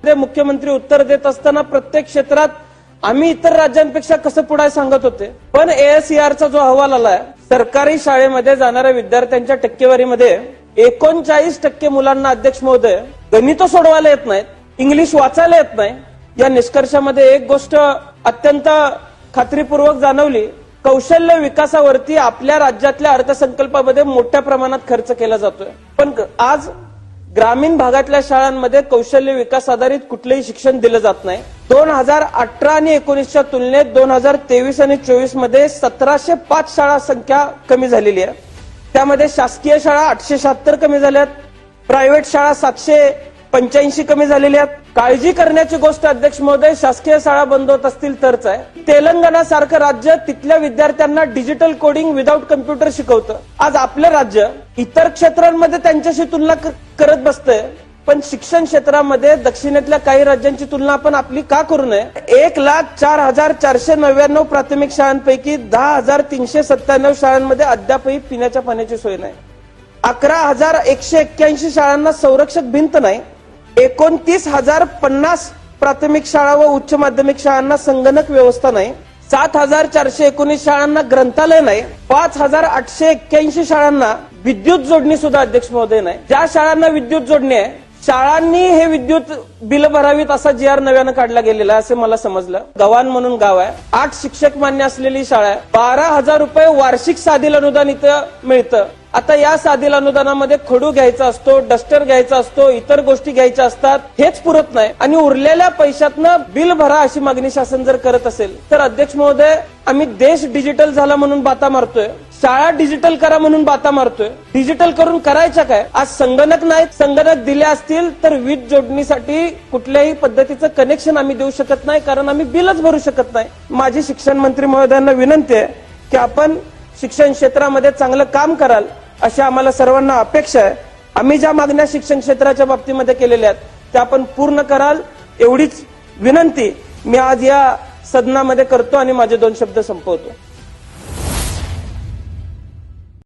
ते मुख्यमंत्री उत्तर देत असताना प्रत्येक क्षेत्रात आम्ही इतर राज्यांपेक्षा कसं पुढे सांगत होते, पण ASERचा जो अहवाल आलाय, सरकारी शाळेमध्ये जाणाऱ्या विद्यार्थ्यांच्या टक्केवारीमध्ये 39% मुलांना अध्यक्ष महोदय गणित सोडवायला येत नाहीत, इंग्लिश वाचायला येत नाही. या निष्कर्षामध्ये एक गोष्ट अत्यंत खात्रीपूर्वक जाणवली, कौशल्य विकासावरती आपल्या राज्यातल्या अर्थसंकल्पामध्ये मोठ्या प्रमाणात खर्च केला जातोय, पण आज ग्रामीण भागातल्या शाळांमध्ये कौशल्य विकास आधारित कुठलंही शिक्षण दिलं जात नाही. 2018 आणि 19च्या तुलनेत 2023 आणि 24 मध्ये 1705 शाळा संख्या कमी झालेली आहे. त्यामध्ये शासकीय शाळा 876 कमी झाल्यात, प्रायव्हेट शाळा 785 कमी झालेल्या आहेत. काळजी करण्याची गोष्ट अध्यक्ष महोदय, शासकीय शाळा बंद होत असतील तरच आहे. तेलंगणा सारखं राज्य तिथल्या विद्यार्थ्यांना डिजिटल कोडिंग विदाऊट कम्प्युटर शिकवतं. आज आपलं राज्य इतर क्षेत्रांमध्ये त्यांच्याशी तुलना करत बसतंय, पण शिक्षण क्षेत्रामध्ये दक्षिणेतल्या काही राज्यांची तुलना आपण आपली का करू नये? 1,04,499 प्राथमिक शाळांपैकी 10,397 शाळांमध्ये अद्यापही पिण्याच्या पाण्याची सोय नाही. 11,181 शाळांना संरक्षक भिंत नाही. 29,050 प्राथमिक शाळा व उच्च माध्यमिक शाळांना संगणक व्यवस्था नाही. 7,419 शाळांना ग्रंथालय नाही. 5,881 शाळांना विद्युत जोडणी सुद्धा अध्यक्ष महोदय नाही. ज्या शाळांना विद्युत जोडणी आहे, शाळांनी हे विद्युत बिल भरावीत असा GR नव्यानं काढला गेलेला आहे, असे मला समजलं. गव्हाण म्हणून गाव आहे, 8 शिक्षक मान्य असलेली शाळा आहे. 12,000 रुपये वार्षिक साधील अनुदान इथं मिळतं. आता या साधील अनुदानामध्ये खडू घ्यायचा असतो, डस्टर घ्यायचा असतो, इतर गोष्टी घ्यायच्या असतात, हेच पुरत नाही आणि उरलेल्या पैशातनं बिल भरा अशी मागणी शासन जर करत असेल तर अध्यक्ष महोदय, आम्ही देश डिजिटल झाला म्हणून बाता मारतोय, शाळा डिजिटल करा म्हणून बाता मारतोय. डिजिटल करून करायच्या काय? आज संगणक नाहीत, संगणक दिले असतील तर वीज जोडणीसाठी कुठल्याही पद्धतीचं कनेक्शन आम्ही देऊ शकत नाही, कारण आम्ही बिलच भरू शकत नाही. माझी शिक्षण मंत्री महोदयांना विनंती आहे की आपण शिक्षण क्षेत्रामध्ये चांगलं काम कराल अशी आम्हाला सर्वांना अपेक्षा आहे. आम्ही ज्या मागण्या शिक्षण क्षेत्राच्या बाबतीमध्ये केलेल्या आहेत त्या आपण पूर्ण कराल एवढीच विनंती मी आज या सदनामध्ये करतो आणि माझे 2 शब्द संपवतो.